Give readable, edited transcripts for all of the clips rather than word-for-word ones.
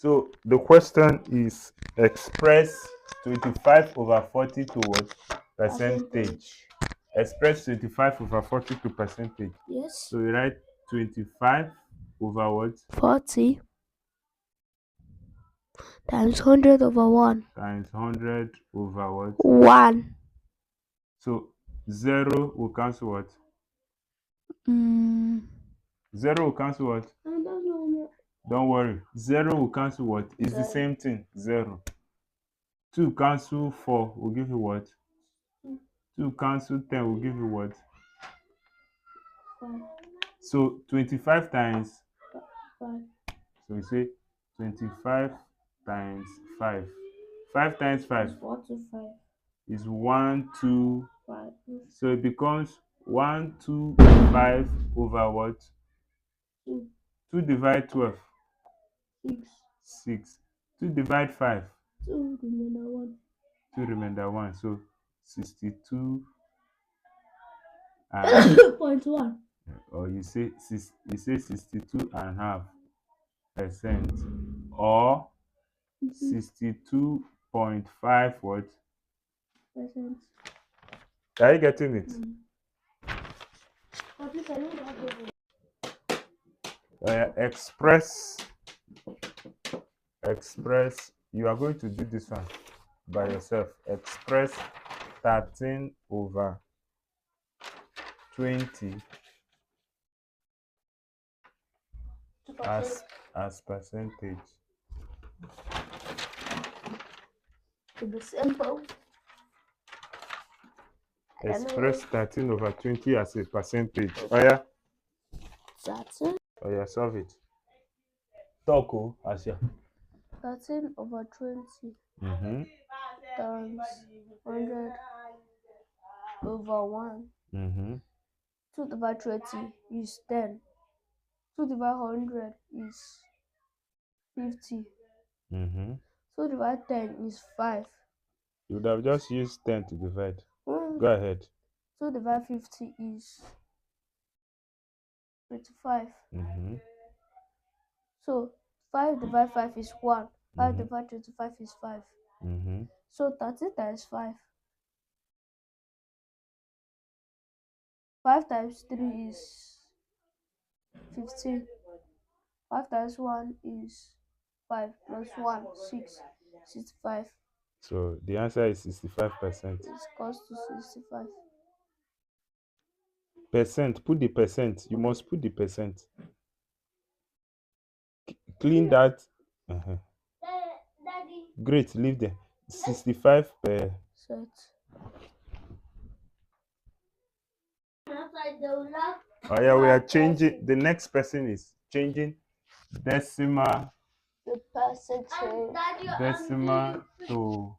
So the question is express 25 over 40 to what? Percentage. Express 25 over 40 to percentage. Yes. So we write 25 over what? 40 times 100 over 1. Times 100 over what? 1. So 0 will cancel what? Mm. 0 will cancel what? I don't know. Don't worry. 0 will cancel what? It's the Zero. same thing. 0. 2 cancel 4 will give you what? 2 cancel 10 will give you what? 5. So 25 times. 5. So we say 25 times 5. 5 times 5 4 to 5. is 1, 2. 5. So it becomes 125 over what? 2. 2 divide 12. 6. 6. 2 divide 5. 2 remainder 1. 2 remainder 1. So 62 and 0.1. or you say 62.5% or 62.5 what? Percent. Are you getting it? Express. You are going to do this one by yourself. Express 13 over 20 as percentage. To be simple. Express 13 over 20 as a percentage. Oh yeah. That's it. Oh yeah, solve it. Talk, Asia. 13 over 20 times 100 over 1. 2 divided 20 is 10. 2 divided 100 is 50. 2 divided 10 is 5. You would have just used 10 to divide. Go ahead. 2 divided 50 is 25. So 5 divided 5 is 1. 5 divided 25 is 5. So 30 times 5. 5 times 3 is 15. 5 times 1 is 5 plus 1, 6, 65. So the answer is 65%. It's equals to 65. Percent, put the percent. You must put the percent. Clean that. Great, leave there. 65%. Oh yeah, we are changing. The next person is changing decimal. The percentage. Decimal to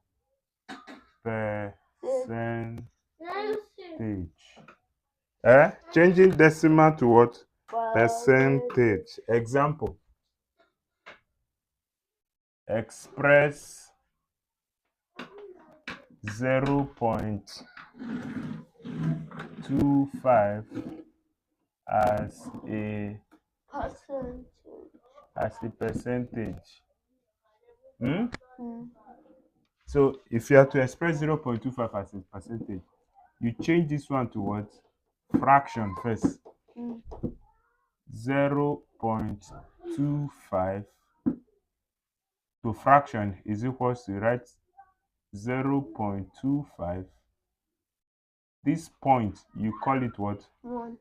percentage. Changing decimal to what? Percentage. Example. Express 0.25 as a percentage. So if you have to express 0.25 as a percentage, you change this one to what? Fraction first. 0.25 to fraction is equals to, write 0.25. This point, you call it what? 1.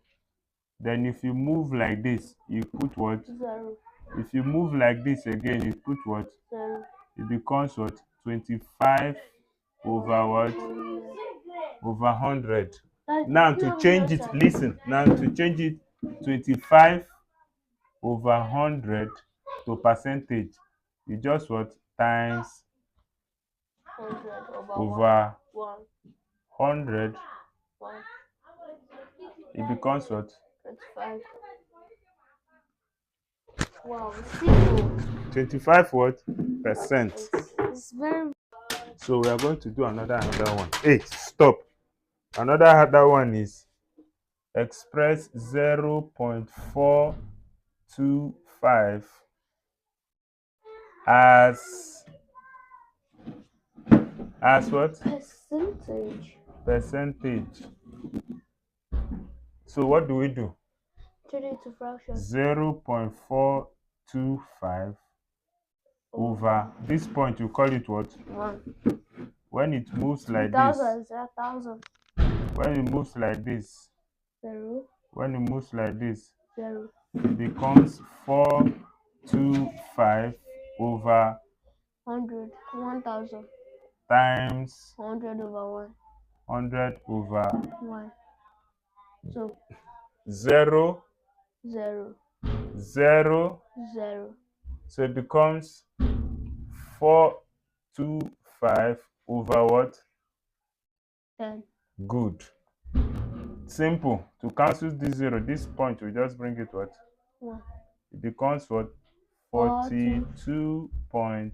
Then if you move like this, you put what? 0. If you move like this again, you put what? 0. It becomes what? 25 over what? Over 100. Now to change it, listen. Now to change it, 25 over 100 to percentage, you just what? Times 100 over 1. 100. 1. It becomes what? 25. Wow, simple. 25 what? Percent. It's very. So we are going to do another one. Hey, stop. Another one is express 0.425 as what? Percentage. Percentage. So what do we do? Turn it to fraction. 0.425 over this point, you call it what? 1. When it moves like this. 1,000. When it moves like this. 0. When it moves like this. 0. It becomes 425 over 100. 1,000. Times 100 over 1. 100 over 1. So 0. 0. 0. 0. So it becomes 425 over what? 10. Good. Simple. To cancel this 0, this point will just bring it what? 1. It becomes what? 42.5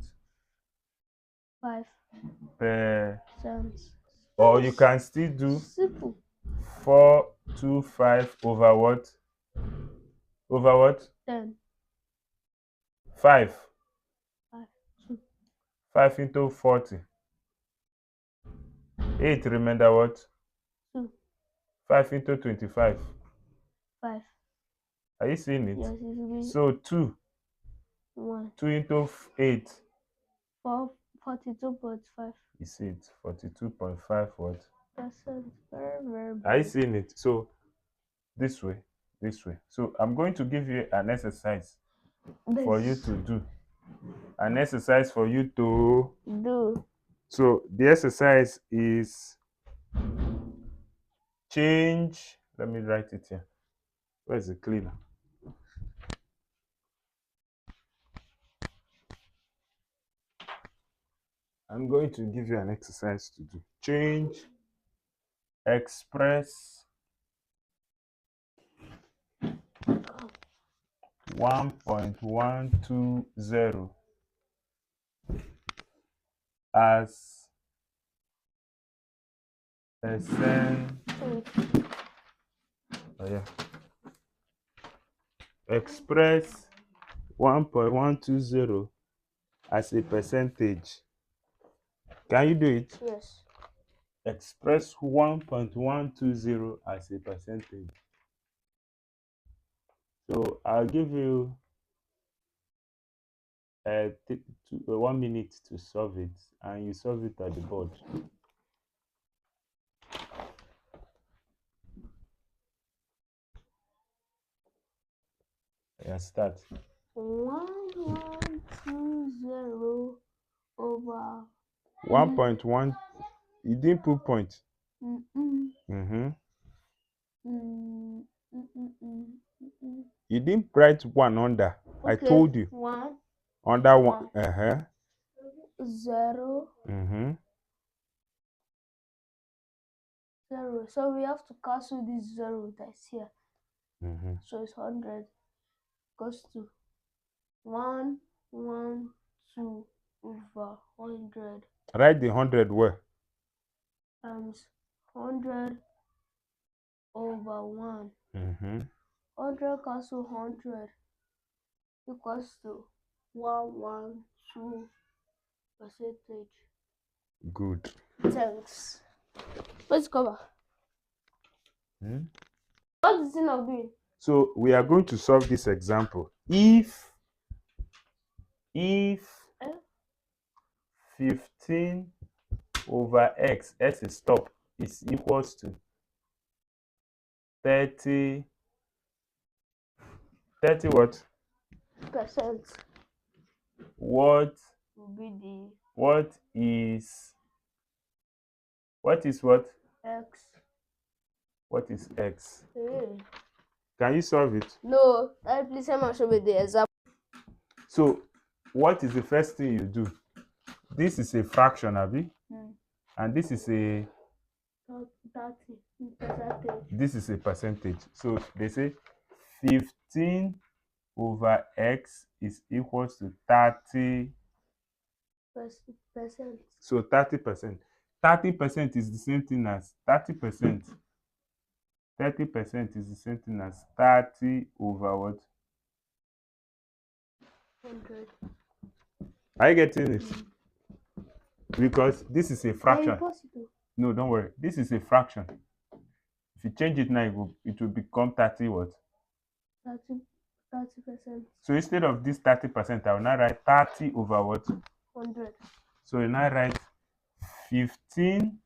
cents. Or you can still do simple. 425 over what? Over what? 10. 5. 5. 5 into 40. 8 remainder what? 2. 5 into 25. 5. Are you seeing it? Yes, it will be So 2. 1. 2 into 8. 42.5. You see it? 42.5 what? Percent. Very Are you big. seeing it? So this way, this way. So I'm going to give you an exercise for you to do. An exercise for you to do. So the exercise is change. Let me write it here. Where's the cleaner? I'm going to give you an exercise to do. Change, express 1.120 as percent. Oh yeah. Express 1.120 as a percentage. Can you do it? Yes. Express 1.120 as a percentage. So I'll give you 1 minute to solve it, and you solve it at the board. Yeah, start. 1,120 over 1.1. You didn't put point. You didn't write 1 under. Okay. I told you. 1. Under 1. 0. 0. So we have to cancel this 0 that's here. So it's 100 goes to 112 over 100 Write the 100 where? times 100 over 1. 100 cancel 100 equals to 112 percentage. Good. Thanks. Let's cover. What is it now doing? So we are going to solve this example. If 15 over x is stop, is equals to 30 what? Percent. What Will be the what is what? x. What is x? Hey. Can you solve it? No, please show me the example. So what is the first thing you do? This is a fraction, Abi, and this is a 30 percentage. This is a percentage. So they say 15 over x is equals to 30%. So 30%. 30% is the same thing as 30%. 30% is the same thing as 30 over what? 100. Are you getting it? Because this is a fraction. No, don't worry. This is a fraction. If you change it now, it will become 30 what? 30%. So instead of this 30%, I will now write 30 over what? 100. So you now write 15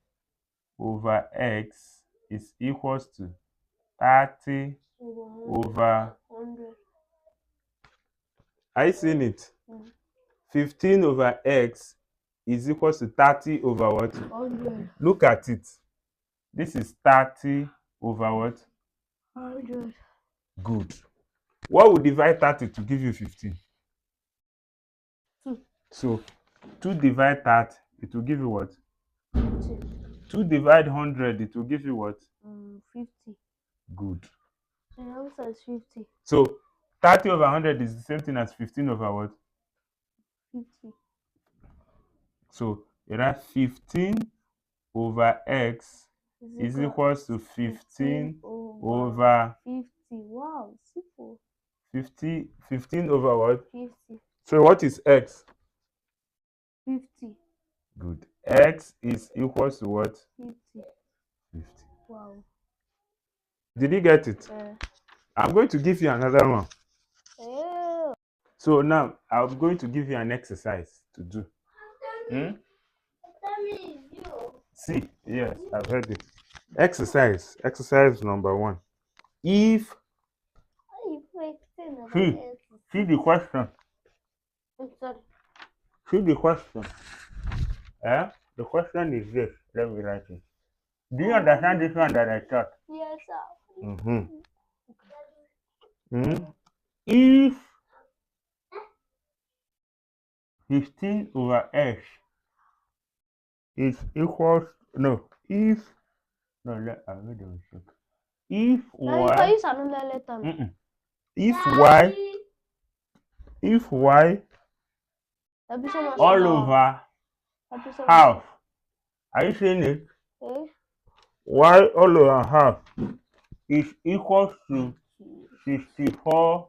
over x is equals to 30 over 100. Are you seeing it? 15 over x is equals to 30 over what? 100. Look at it. This is 30 over what? 100. Good. What would divide 30 to give you 15? 2. So 2 divide 30, it will give you what? 50. 2 divide 100, it will give you what? 50. Good. The answer is 50. So 30 over 100 is the same thing as 15 over what? 50. So you write 15 over x is equals to 15 over 50. Wow, simple. 15 over what? 50. So what is x? 50. Good. X is equals to what? 50. 50. Wow. Did you get it? Yeah. I'm going to give you another one. Yeah. So now I'm going to give you an exercise to do. See, yes, I've heard it. Exercise number 1. If see the question. See the question. The question is this. Let me write it. Do you understand this one that I taught? Yes, sir. If 15 over x is equals if I made a mistake. If y if y all over half. Are you seeing it? Y all over half is equals to 64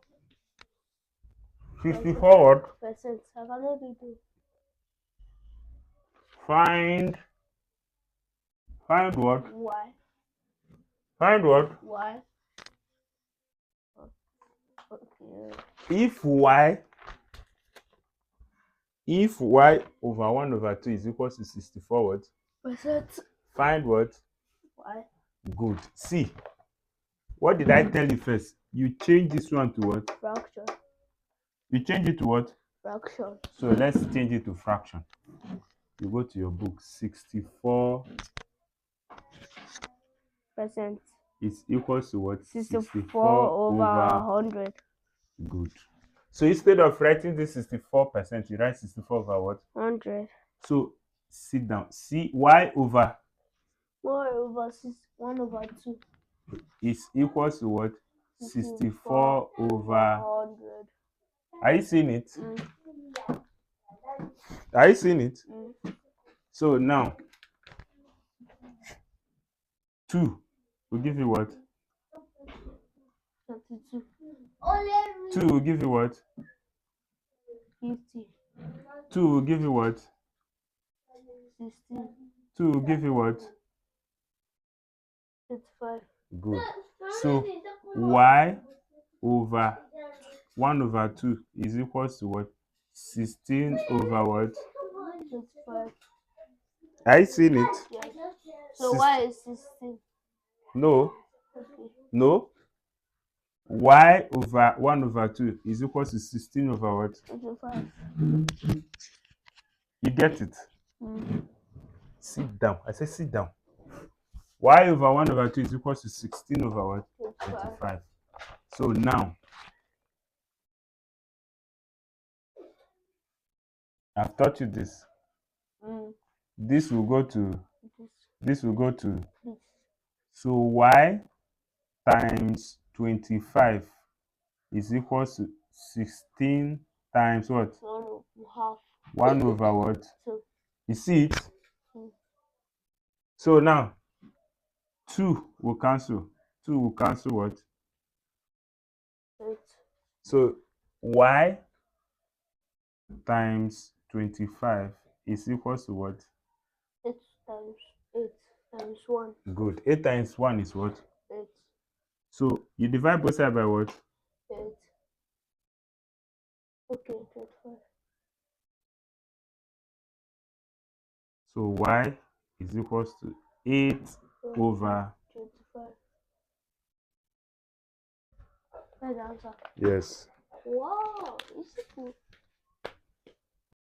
what? Percent. I cannot do it. Find what? Why? Find what? Why? Okay. If y over 1 over 2 is equals to 64 what? Percent. Find what? Why? Good. See, what did I tell you first? You change this one to what? Fraction. You change it to what? Fraction. So let's change it to fraction. You go to your book. 64% is equals to what? 64 over 100. Good. So instead of writing this 64%, you write 64 over what? 100. So sit down. See, y over 1 over 2 is equals to what? 64 over 100. Are you seeing it? Are you seeing it? So now 2 will give you what? 32. 2 will give you what? 50. 2 will give you what? 16. 2 will give you what? 35. Good. So y over 1 over 2 is equals to what? 16 over what? 35. Are you seeing it? Yes. So y is 16. No. Okay. No. Y over 1 over 2 is equals to 16 over what? 25. You get it? Sit down. I said sit down. Y over 1 over 2 is equals to 16 over what? 25. So now, I've taught you this. This will go to this. So y times 25 is equals to 16 times what? 1 over what? 2. You see it? So now 2 will cancel. 2 will cancel what? 8. So y times 25 is equals to what? 8 times 8 times 1. Good. 8 times 1 is what? 8. So you divide both sides by what? 8. Okay, 25. So y is equals to 8 over 25. That's the answer. yes. Wow, easy.